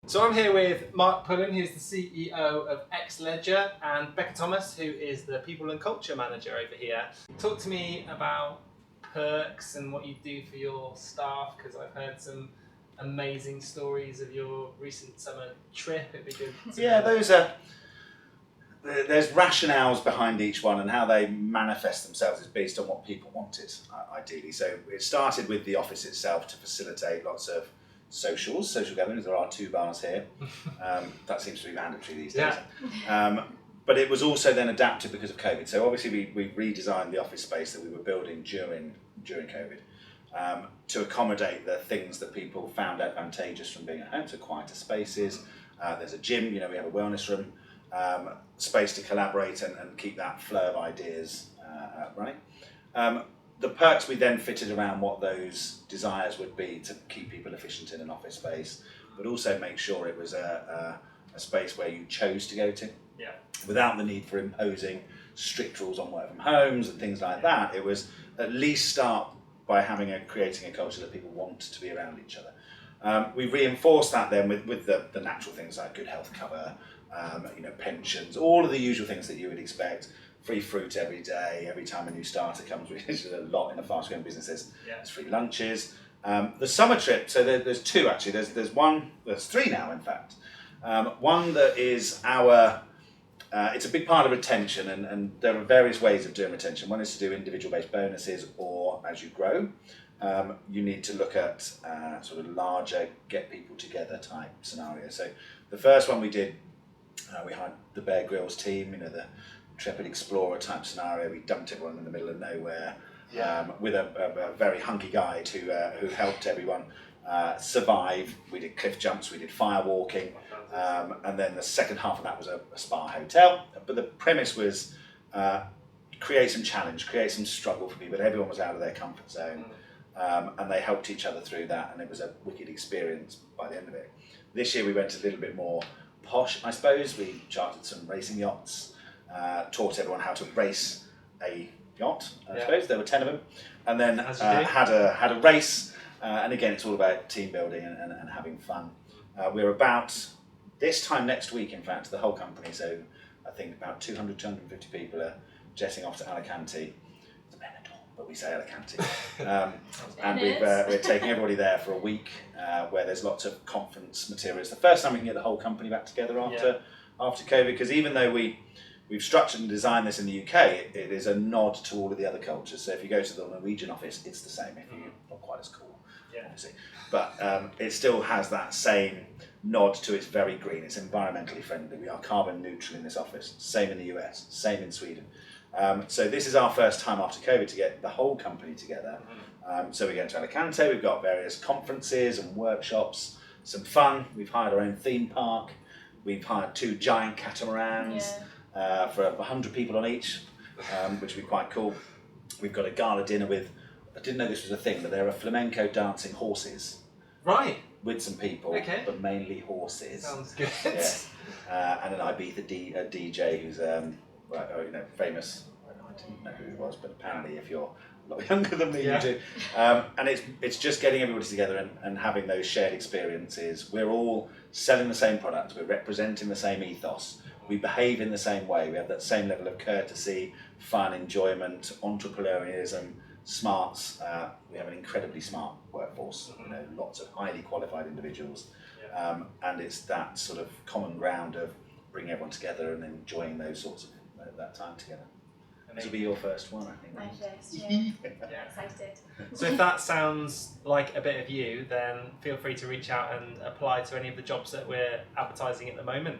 So I'm here with Mark Pullen, who's the CEO of Xledger, and Becca Thomas, who is the People and Culture Manager over here. Talk to me about perks and what you do for your staff, because I've heard some amazing stories of your recent summer trip. It'd be good to know. There's rationales behind each one, and how they manifest themselves is based on what people wanted, ideally. So it started with the office itself to facilitate lots of social gatherings. There are 2 bars here. That seems to be mandatory these days. Yeah. But it was also then adapted because of COVID. So obviously we redesigned the office space that we were building during COVID to accommodate the things that people found advantageous from being at home. So quieter spaces. There's a gym. We have a wellness room. Space to collaborate and keep that flow of ideas running. The perks we then fitted around what those desires would be to keep people efficient in an office space, but also make sure it was a space where you chose to go to, without the need for imposing strict rules on work from homes and things like that. It was at least start by creating a culture that people want to be around each other. We reinforced that then with the natural things like good health cover, pensions, all of the usual things that you would expect. Free fruit every day, every time a new starter comes, which is a lot in the fast growing businesses. There's free lunches. The summer trip, so there's 2 actually. There's 3 now in fact. One that is it's a big part of retention, and there are various ways of doing retention. One is to do individual based bonuses, or as you grow, you need to look at sort of larger get people together type scenarios. So the first one we did, we had the Bear Grylls team, the Intrepid Explorer type scenario. We dumped everyone in the middle of nowhere with a very hunky guide who helped everyone survive. We did cliff jumps, we did fire walking, and then the second half of that was a spa hotel. But the premise was create some challenge, create some struggle for people. Everyone was out of their comfort zone, and they helped each other through that, and it was a wicked experience by the end of it. This year we went a little bit more posh, I suppose. We chartered some racing yachts, taught everyone how to race a yacht, I suppose. There were 10 of them, and then had a race, and again it's all about team building and having fun. We're about this time next week, in fact, the whole company, so I think about 250 people are jetting off to Alicante. It's a Benidorm, but we say Alicante. And we're taking everybody there for a week, where there's lots of conference materials. The first time we can get the whole company back together after COVID, because even though we've structured and designed this in the UK, it is a nod to all of the other cultures. So if you go to the Norwegian office, it's the same. If you're not quite as cool, obviously, but it still has that same nod to it's very green. It's environmentally friendly. We are carbon neutral in this office. Same in the US. Same in Sweden. So this is our first time after COVID to get the whole company together. So we're going to Alicante. We've got various conferences and workshops. Some fun. We've hired our own theme park. We've hired 2 giant catamarans. For 100 people on each, which would be quite cool. We've got a gala dinner with, I didn't know this was a thing, but there are flamenco dancing horses. Right. With some people, but mainly horses. Sounds good. And an Ibiza DJ who's famous. I didn't know who he was, but apparently if you're a lot younger than me, you do. And it's just getting everybody together and having those shared experiences. We're all selling the same product, we're representing the same ethos. We behave in the same way. We have that same level of courtesy, fun, enjoyment, entrepreneurialism, smarts. We have an incredibly smart workforce. Lots of highly qualified individuals, and it's that sort of common ground of bringing everyone together and enjoying those sorts of that time together. This will be your first one, I think. My first, yeah. Excited. So if that sounds like a bit of you, then feel free to reach out and apply to any of the jobs that we're advertising at the moment.